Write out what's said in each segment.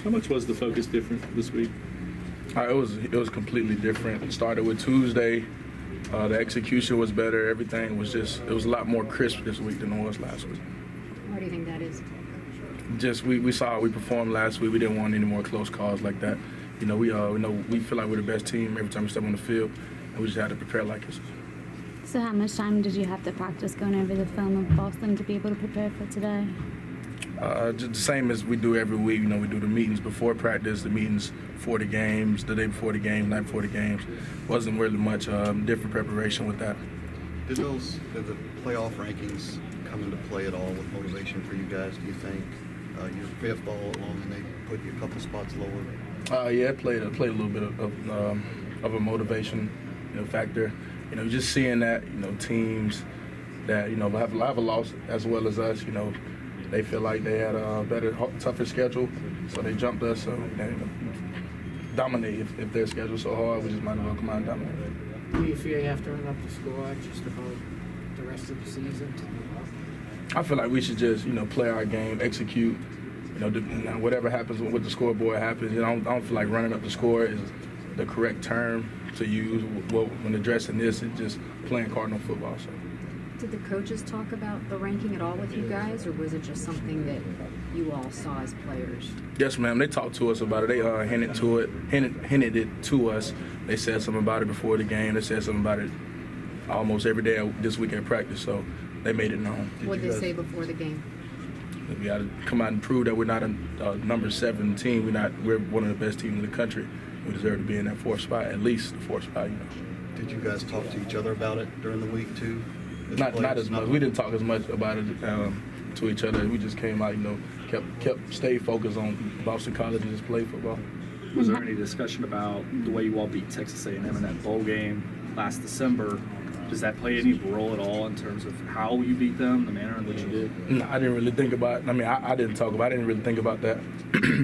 How much was the focus different this week? It was completely different. It started with Tuesday. The execution was better. Everything was it was a lot more crisp this week than it was last week. Why do you think that is? Just we saw how we performed last week. We didn't want any more close calls like that. You know, we feel like we're the best team every time we step on the field, and we just had to prepare like this. So how much time did you have to practice going over the film of Boston to be able to prepare for today? Just the same as we do every week. You know, we do the meetings before practice, the meetings for the games, the day before the game, night before the games. Wasn't really much different preparation with that. Did the playoff rankings come into play at all with motivation for you guys, do you think? You're fifth all along, and they put you a couple spots lower. Yeah, it played a little bit of a motivation, factor. You know, just seeing that, teams that, have a loss as well as us, they feel like they had a better, tougher schedule, so they jumped us. So they dominate. If their schedule's so hard, we just might as well come out and dominate. Do you feel you have to run up the score just about the rest of the season? I feel like we should just, play our game, execute. Whatever happens with the scoreboard happens. I don't feel like running up the score is the correct term to use. When addressing this, it's just playing Cardinal football. So. Did the coaches talk about the ranking at all with you guys, or was it just something that you all saw as players? Yes, ma'am. They talked to us about it. They hinted it to us. They said something about it before the game. They said something about it almost every day this week at practice. So they made it known. What did they say before the game? We got to come out and prove that we're not a number 7 team. We're one of the best teams in the country. We deserve to be in that 4th spot, at least the 4th spot. Did you guys talk to each other about it during the week too? Not as much. We didn't talk as much about it to each other. We just came out, stayed focused on Boston College and just played football. Was there any discussion about the way you all beat Texas A&M in that bowl game last December? Does that play any role at all in terms of how you beat them, the manner in which you did? No, I didn't really think about it. I mean, I didn't talk about it. I didn't really think about that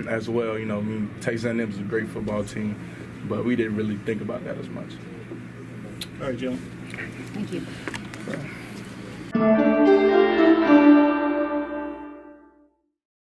as well. Texas A&M is a great football team, but we didn't really think about that as much. All right, Jaylen. Thank you. So.